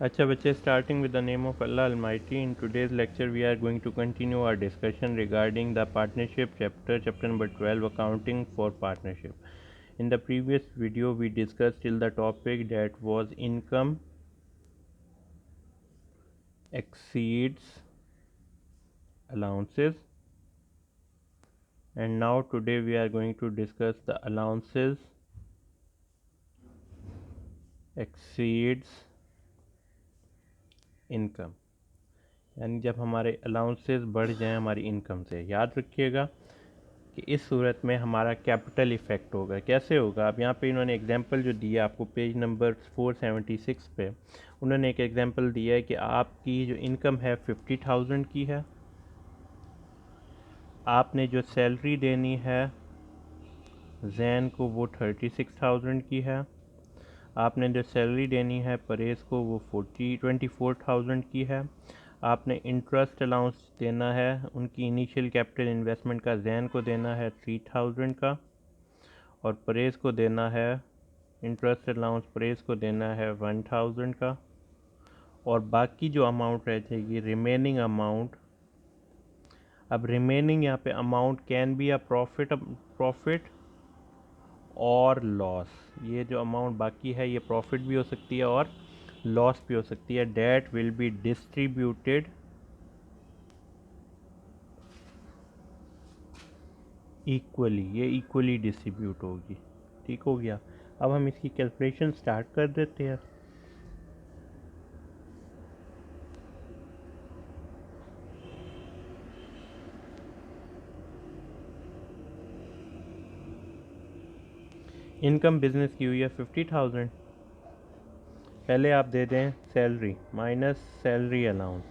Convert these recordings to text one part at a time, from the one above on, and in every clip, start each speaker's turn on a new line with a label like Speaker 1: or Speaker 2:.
Speaker 1: अच्छा बच्चे, starting with the name of Allah Almighty. In today's lecture we are going to continue our discussion regarding the partnership chapter number 12, accounting for partnership. In the previous video we discussed till the topic that was income exceeds allowances, and now today we are going to discuss the allowances exceeds income. यानी जब हमारे allowances बढ़ जाएं हमारी income से, याद रखिएगा कि इस सूरत में हमारा कैपिटल इफ़ेक्ट होगा। कैसे होगा? अब यहाँ पे इन्होंने एग्जांपल जो दिया आपको पेज नंबर 476 पे, उन्होंने एक एग्जांपल दिया है कि आपकी जो इनकम है 50,000 की है, आपने जो सैलरी देनी है जैन को वो 36,000 की है, आपने जो सैलरी देनी है परेज़ को वो 24,000 की है, आपने इंटरेस्ट अलाउंस देना है, उनकी इनिशियल कैपिटल इन्वेस्टमेंट का जैन को देना है 3,000 का, और परेज़ को देना है इंटरेस्ट अलाउंस परेज़ को देना है 1,000 का, और बाकी जो अमाउंट रह जाएगी रिमेनिंग अमाउंट। अब रिमेनिंग यहाँ पे amount can be a profit और लॉस। ये जो अमाउंट बाकी है ये प्रॉफिट भी हो सकती है और लॉस भी हो सकती है। Debt will be distributed equally, ये इक्वली डिस्ट्रीब्यूट होगी। ठीक हो गया। अब हम इसकी कैलकुलेशन स्टार्ट कर देते हैं। इनकम बिजनेस की हुई है 50,000। पहले आप दे दें सैलरी माइनस सैलरी अलाउंस।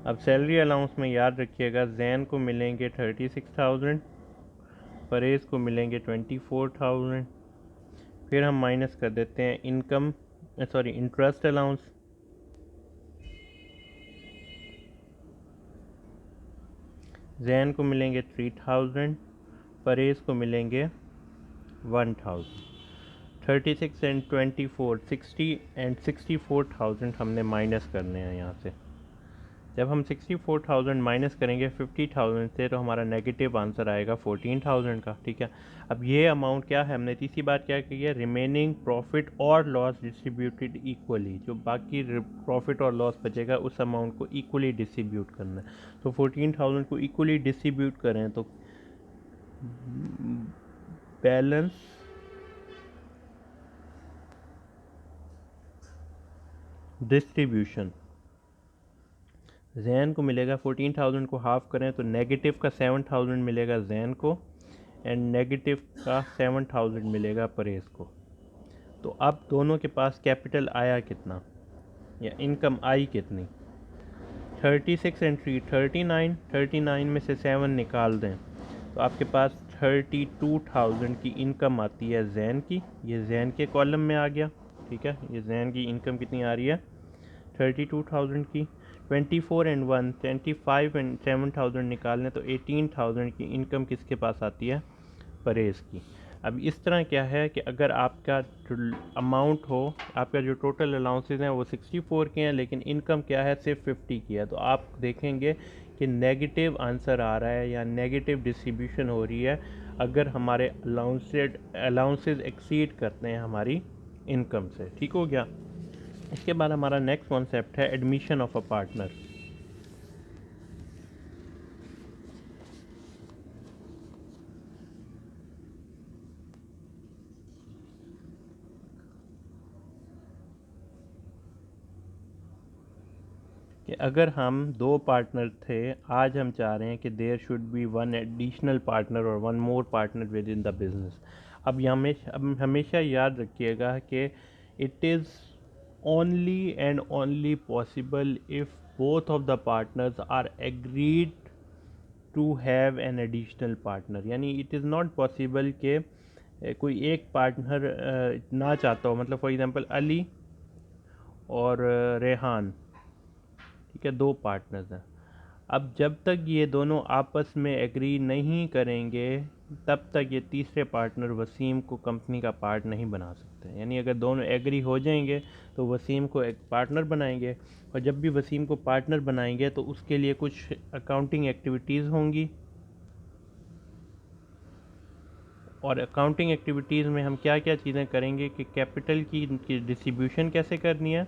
Speaker 1: अब सैलरी अलाउंस में याद रखिएगा जैन को मिलेंगे 36,000, परेज़ को मिलेंगे 24,000। फिर हम माइनस कर देते हैं इंटरेस्ट अलाउंस। जैन को मिलेंगे 3,000, परेज़ को मिलेंगे 1,000। 36 एंड 24, 60 एंड 64,000 हमने माइनस करने हैं यहाँ से। जब हम 64,000 माइनस करेंगे 50,000 से तो हमारा नेगेटिव आंसर आएगा 14,000 का। ठीक है। अब ये अमाउंट क्या है, हमने तीसरी बात क्या की है, रिमेनिंग प्रॉफिट और लॉस डिस्ट्रीब्यूटेड इक्वली। जो बाकी प्रॉफिट और लॉस बचेगा उस अमाउंट को इक्वली डिस्ट्रीब्यूट करना है। तो 14,000 को इक्वली डिस्ट्रीब्यूट करें तो बैलेंस डिस्ट्रीब्यूशन जैन को मिलेगा 14,000 को हाफ करें तो नेगेटिव का 7,000 मिलेगा जैन को, एंड नेगेटिव का 7,000 मिलेगा परेज़ को। तो अब दोनों के पास कैपिटल आया कितना या इनकम आई कितनी? 36 एंड 3 39, 39 में से 7 निकाल दें तो आपके पास 32,000 की इनकम आती है जैन की। ये जैन के कॉलम में आ गया। ठीक है, ये जैन की इनकम कितनी आ रही है 32,000 की। 24 एंड 1 25 एंड 7,000 निकालने तो 18,000 की इनकम किसके पास आती है परेज़ की। अब इस तरह क्या है कि अगर आपका अमाउंट हो, आपका जो टोटल अलाउंसेस हैं वो 64 के हैं लेकिन इनकम क्या है सिर्फ 50 की है, तो आप देखेंगे कि नेगेटिव आंसर आ रहा है या नेगेटिव डिस्ट्रीब्यूशन हो रही है अगर हमारे अलाउंसेस एक्सीड करते हैं हमारी इनकम से। ठीक हो गया। इसके बाद हमारा नेक्स्ट कॉन्सेप्ट है एडमिशन ऑफ अ पार्टनर। कि अगर हम दो पार्टनर थे, आज हम चाह रहे हैं कि there should be one additional partner और one more partner within the business. अब हमेशा याद रखिएगा कि it is only and only possible if both of the partners are agreed to have an additional partner. यानी it is not possible कि कोई एक पार्टनर ना चाहता हो। मतलब फॉर एग्जांपल अली और रेहान, ठीक है, दो पार्टनर्स हैं। अब जब तक ये दोनों आपस में एग्री नहीं करेंगे तब तक ये तीसरे पार्टनर वसीम को कंपनी का पार्ट नहीं बना सकते। यानी अगर दोनों एग्री हो जाएंगे तो वसीम को एक पार्टनर बनाएंगे, और जब भी वसीम को पार्टनर बनाएंगे तो उसके लिए कुछ अकाउंटिंग एक्टिविटीज़ होंगी, और अकाउंटिंग एक्टिविटीज़ में हम क्या क्या चीज़ें करेंगे कि कैपिटल की डिस्ट्रीब्यूशन कैसे करनी है।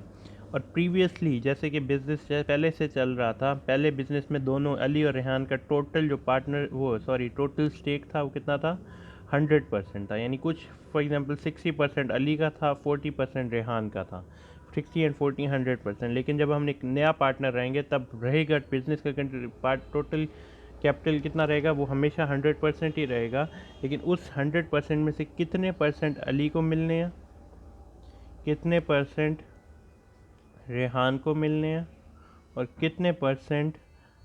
Speaker 1: और प्रीवियसली जैसे कि बिज़नेस पहले से चल रहा था, पहले बिज़नेस में दोनों अली और रेहान का टोटल जो पार्टनर टोटल स्टेक था वो कितना था, 100% था। यानी कुछ फॉर एग्जांपल 60% अली का था, 40% रेहान का था, 60 एंड 40 100%। लेकिन जब हम एक नया पार्टनर रहेंगे तब रहेगा बिज़नेस का टोटल कैपिटल कितना रहेगा, वो हमेशा 100% ही रहेगा। लेकिन उस 100% में से कितने परसेंट अली को मिलने हैं, कितने परसेंट रेहान को मिलने हैं, और कितने परसेंट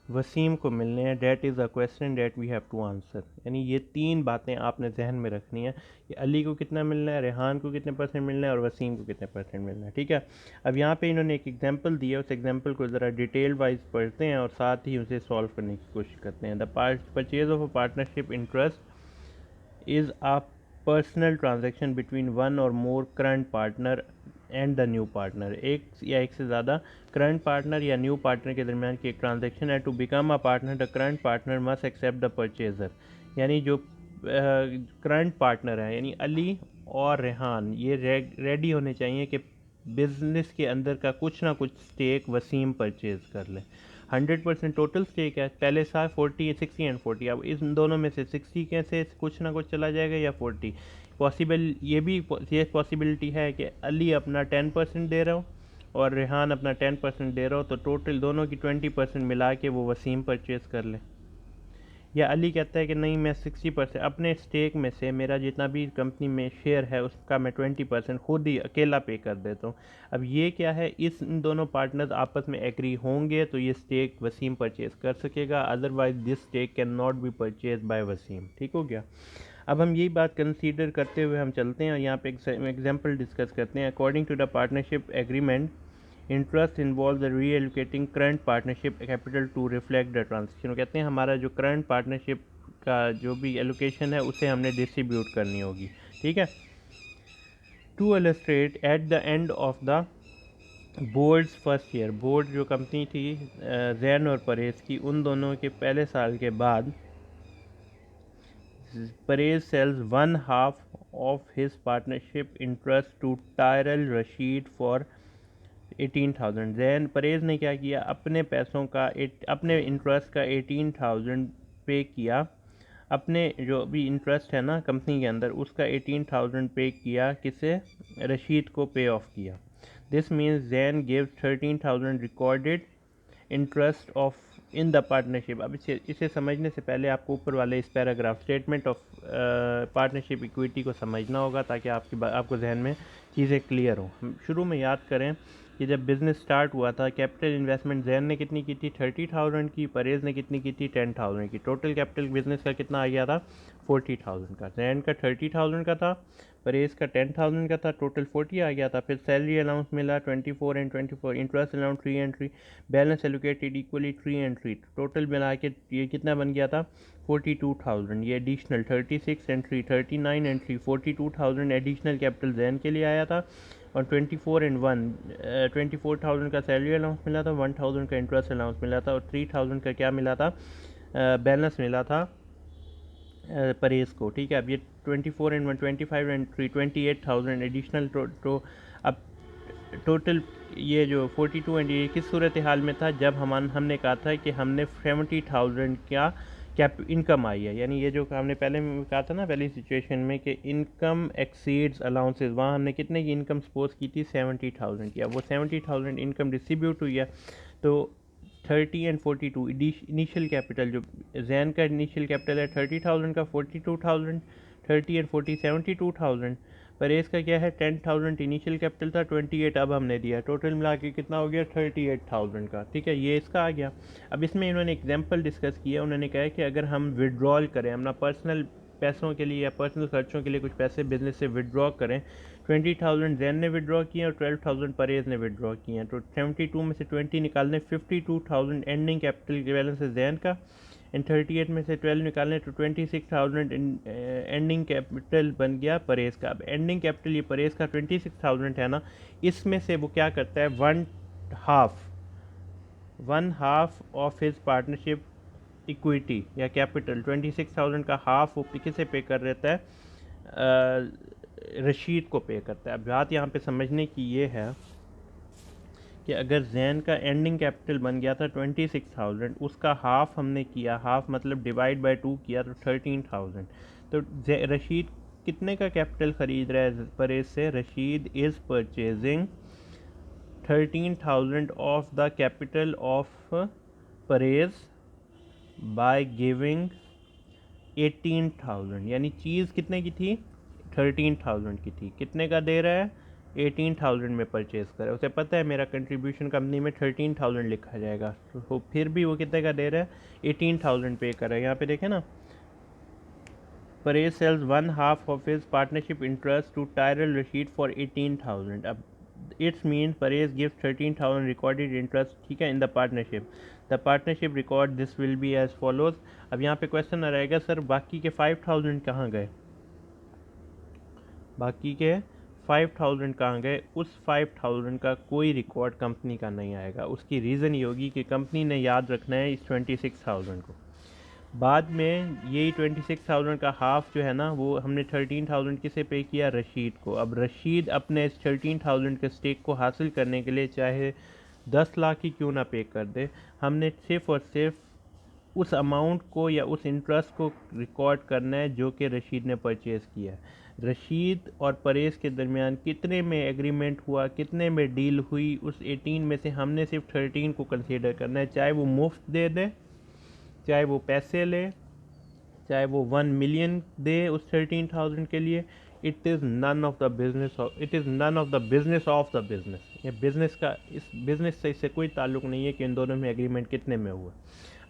Speaker 1: वसीम को मिलने हैं, that is a question that we have to answer. यानी ये तीन बातें आपने जहन में रखनी है कि अली को कितना मिलना है, रेहान को कितने परसेंट मिलना है, और वसीम को कितने परसेंट मिलना है। ठीक है, अब यहाँ पे इन्होंने एक एग्जांपल दिया, उस एग्जांपल को ज़रा डिटेल वाइज पढ़ते हैं और साथ ही उसे सॉल्व करने की कोशिश करते हैं। The purchase of a partnership interest is a personal transaction between one or more current partner and the new partner. एक या एक से ज़्यादा करंट पार्टनर या न्यू पार्टनर के दरमियान की एक ट्रांजेक्शन है। To become a partner the current partner must accept the purchaser. यानी जो करंट पार्टनर है यानी अली और रेहान, ये रेडी होने चाहिए कि बिजनेस के अंदर का कुछ ना कुछ स्टेक वसीम परचेज कर ले। 100% टोटल स्टेक है, पहले था 40 60 एंड 40। अब इन दोनों में से 60 कैसे कुछ ना कुछ चला जाएगा या 40 पॉसिबल, ये पॉसिबिलिटी है कि अली अपना 10% दे रहा हो और रेहान अपना 10% दे रहा हो, तो टोटल दोनों की 20% मिला के वो वसीम परचेज़ कर ले। या अली कहता है कि नहीं, मैं 60% अपने स्टेक में से मेरा जितना भी कंपनी में शेयर है उसका मैं 20% खुद ही अकेला पे कर देता हूँ। अब ये क्या है, इन दोनों पार्टनर्स आपस में एग्री होंगे तो ये स्टेक वसीम परचेज़ कर सकेगा, otherwise this stake can not be purchase by Waseem. ठीक हो गया। अब हम यही बात कंसीडर करते हुए हम चलते हैं और यहाँ पे एक एग्जांपल डिस्कस करते हैं। According to the partnership agreement, interest involve the reallocating current partnership capital to reflect the transaction. कहते हैं हमारा जो करंट पार्टनरशिप का जो भी एलोकेशन है उसे हमने डिस्ट्रीब्यूट करनी होगी। ठीक है, to illustrate at the end of the boards first year, board जो कंपनी थी जैन और परेज की, उन दोनों के पहले साल के बाद Perez sells one half of his partnership interest to Tyrell Rashid for 18,000। Jain Perez ने क्या किया, अपने पैसों का अपने इंटरेस्ट का 18,000 पे किया, अपने जो भी इंटरेस्ट है ना कंपनी के अंदर उसका 18,000 पे किया, किसे, रशीद को पे ऑफ किया। This means Jain give 13,000 recorded interest of in the partnership. अब इसे समझने से पहले आपको ऊपर वाले इस paragraph statement of partnership equity को समझना होगा ताकि आपको जहन में चीज़ें क्लियर हो। हम शुरू में याद करें कि जब बिज़नेस स्टार्ट हुआ था, कैपिटल इन्वेस्टमेंट जैन ने कितनी की थी, 30,000 की, परेज ने कितनी की थी, 10,000 की। टोटल कैपिटल बिज़नेस का कितना आ गया था, 40,000 का। जैन का 30,000 का था, परेज का 10,000 का था, टोटल 40 आ गया था। फिर सैलरी अलाउंस मिला 24 and 24, interest allowance 3 and 3, balance allocated equally 3 and 3, total मिला के ये कितना बन गया था, 42,000। ये additional 36 and 3, 39 and 3, 42,000 additional capital Jain के लिए आया था। और 24 एंड 1, 24,000 का सैलरी अलाउंस मिला था, 1,000 का इंटरेस्ट अलाउंस मिला था, और 3,000 का क्या मिला था, बैलेंस मिला था परेज को। ठीक है, अब ये 24 एंड 1, 25 एंड 3, 28,000 एडिशनल। तो अब टोटल ये जो 42 एंड ये किस सूरत हाल में था, जब हमने कहा था कि हमने 70,000 का कैप इनकम आई है। यानी ये जो हमने पहले कहा था ना पहली सिचुएशन में कि इनकम एक्सीड्स अलाउंसेस, वहाँ हमने कितने की इनकम सपोज की थी, 70,000 की। अब वो 70,000 इनकम डिस्ट्रीब्यूट हुई है, तो 30 एंड 42 इनिशियल कैपिटल, जो जैन का इनिशियल कैपिटल है 30,000 का, 42,000, 30 एंड 40 72,000। परेज का क्या है, 10,000 इनिशियल कैपिटल था, 28 अब हमने दिया, टोटल मिला के कितना हो गया, 38,000 का। ठीक है, ये इसका आ गया। अब इसमें इन्होंने एग्जाम्पल डिस्कस किया, उन्होंने कहा कि अगर हम विड्रॉल करें अपना पर्सनल पैसों के लिए या पर्सनल खर्चों के लिए कुछ पैसे बिजनेस से विड्रॉ करें, 20,000 जैन ने विड्रॉ किए और 12,000 परेज ने विड्रॉ किए हैं, तो 72 में से 20 निकालने, 52,000 एंडिंग कैपिटल बैलेंस है जैन का एंड 38 में से 12 निकालने तो 26,000 एंडिंग कैपिटल बन गया परेज का। अब एंडिंग कैपिटल ये परेज का 26,000 है ना, इसमें से वो क्या करता है, one half of his partnership equity या कैपिटल 26,000 का हाफ वो किसे पे कर रहता है, रशीद को पे करता है। अब बात यहाँ पे समझने की ये है कि अगर जैन का एंडिंग कैपिटल बन गया था 26,000, उसका हाफ हमने किया, हाफ मतलब डिवाइड बाय 2 किया तो 13,000। तो रशीद कितने का कैपिटल ख़रीद रहा है परेज से, Rashid is purchasing 13,000 of the capital of Perez by giving 18,000, यानी चीज़ कितने की थी, 13,000 की थी, कितने का दे रहा है, 18,000 में परचेज़ करे। उसे पता है मेरा कंट्रीब्यूशन कंपनी में 13,000 लिखा जाएगा, तो फिर भी वो कितने का दे रहा है, 18,000 पे कर रहा है। यहाँ पे देखें ना, Perez sells one half of his partnership interest to Tyrell Rashid for 18,000। अब it's mean Perez gives 13,000 recorded interest, ठीक है, in the partnership. The partnership record this will be as follows. अब यहाँ पे क्वेश्चन आ रहेगा, सर बाकी के 5,000 कहाँ गए, बाकी के 5,000 कहाँ गए। उस 5,000 का कोई रिकॉर्ड कंपनी का नहीं आएगा। उसकी रीज़न ये होगी कि कंपनी ने याद रखना है इस 26,000 को। बाद में यही 26,000 का हाफ जो है ना, वो हमने 13,000 किसे पे किया, रशीद को। अब रशीद अपने इस 13,000 के स्टेक को हासिल करने के लिए चाहे 10 लाख ही क्यों ना पे कर दे, हमने सिर्फ और सिर्फ उस अमाउंट को या उस इंटरेस्ट को रिकॉर्ड करना है जो कि रशीद ने परचेज़ किया है। रशीद और परेज के दरमियान कितने में एग्रीमेंट हुआ, कितने में डील हुई, उस 18 में से हमने सिर्फ 13 को कंसीडर करना है। चाहे वो मुफ्त दे दे, चाहे वो पैसे ले, चाहे वो 1 मिलियन दे उस 13,000 के लिए, it is none of the business of the business. ये बिज़नेस का, इस बिज़नेस से इससे कोई ताल्लुक़ नहीं है कि इन दोनों में एग्रीमेंट कितने में हुआ।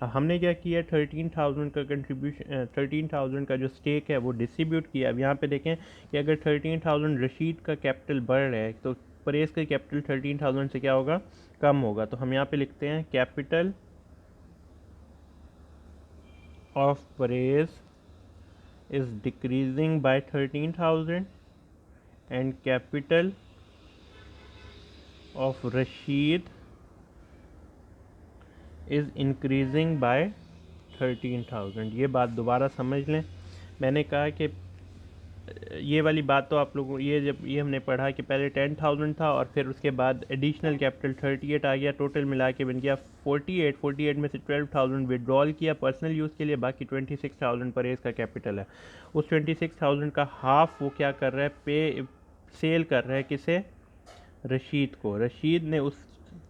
Speaker 1: अब हमने क्या किया, 13,000 का कंट्रीब्यूशन, 13,000 का जो स्टेक है वो डिस्ट्रीब्यूट किया। अब यहाँ पे देखें कि अगर 13,000 रशीद का कैपिटल बढ़ रहा है तो परेज का कैपिटल 13,000 से क्या होगा, कम होगा। तो हम यहाँ पे लिखते हैं capital of Perez is decreasing by 13,000 and capital of Rashid is increasing by 13,000। ये बात दोबारा समझ लें। मैंने कहा कि ये वाली बात तो आप लोगों, ये हमने पढ़ा कि पहले 10,000 था और फिर उसके बाद एडिशनल कैपिटल 38 आ गया, टोटल मिला के बन गया 48 में से 12,000 विड्रॉल किया पर्सनल यूज़ के लिए, बाकी 26,000 परेज का कैपिटल है। उस 26,000 का हाफ वो क्या कर रहा है, सेल कर रहा है किसे, रशीद को। रशीद ने उस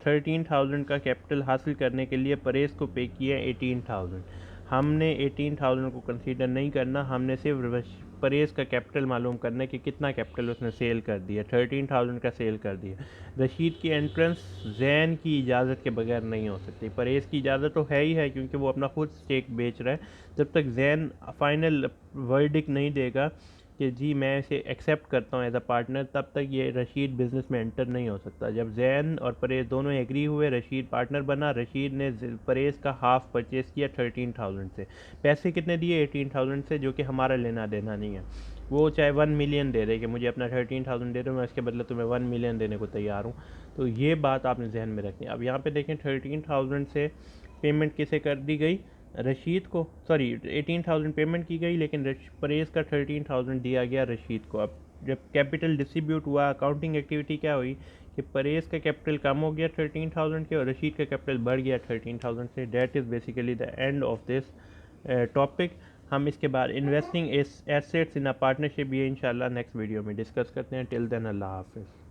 Speaker 1: 13,000 का कैपिटल हासिल करने के लिए परेज को पे किया 18,000। हमने 18,000 को कंसीडर नहीं करना, हमने सिर्फ परेज का कैपिटल मालूम करना है कि कितना कैपिटल उसने सेल कर दिया, 13,000 का सेल कर दिया। रशीद की एंट्रेंस जैन की इजाज़त के बगैर नहीं हो सकती। परेज की इजाज़त तो है ही है क्योंकि वो अपना खुद स्टेक बेच रहा है। जब तक जैन फाइनल वर्डिक्ट नहीं देगा कि जी मैं इसे एक्सेप्ट करता हूँ एज अ पार्टनर, तब तक ये रशीद बिज़नेस में एंटर नहीं हो सकता। जब जैन और परेज दोनों एग्री हुए, रशीद पार्टनर बना, रशीद ने परेज का हाफ परचेज़ किया 13,000 से। पैसे कितने दिए, 18,000 से, जो कि हमारा लेना देना नहीं है। वो चाहे 1 मिलियन दे दे कि मुझे अपना 13,000 दे दो, मैं इसके बदले तुम्हें 1 मिलियन देने को तैयार हूँ। तो ये बात आपने जहन में रखनी है। अब यहाँ पे देखें 13,000 से पेमेंट किसे कर दी गई, रशीद को, सॉरी 18,000 पेमेंट की गई, लेकिन परेज का 13,000 दिया गया रशीद को। अब जब कैपिटल डिस्ट्रीब्यूट हुआ, अकाउंटिंग एक्टिविटी क्या हुई कि परेज का कैपिटल कम हो गया 13,000 के और रशीद का कैपिटल बढ़ गया 13,000 से। That is basically the end of this topic. हम इसके बाद investing assets in a partnership ये इंशाल्लाह नेक्स्ट वीडियो में डिस्कस करते हैं। टिल देन अल्लाह हाफिज़।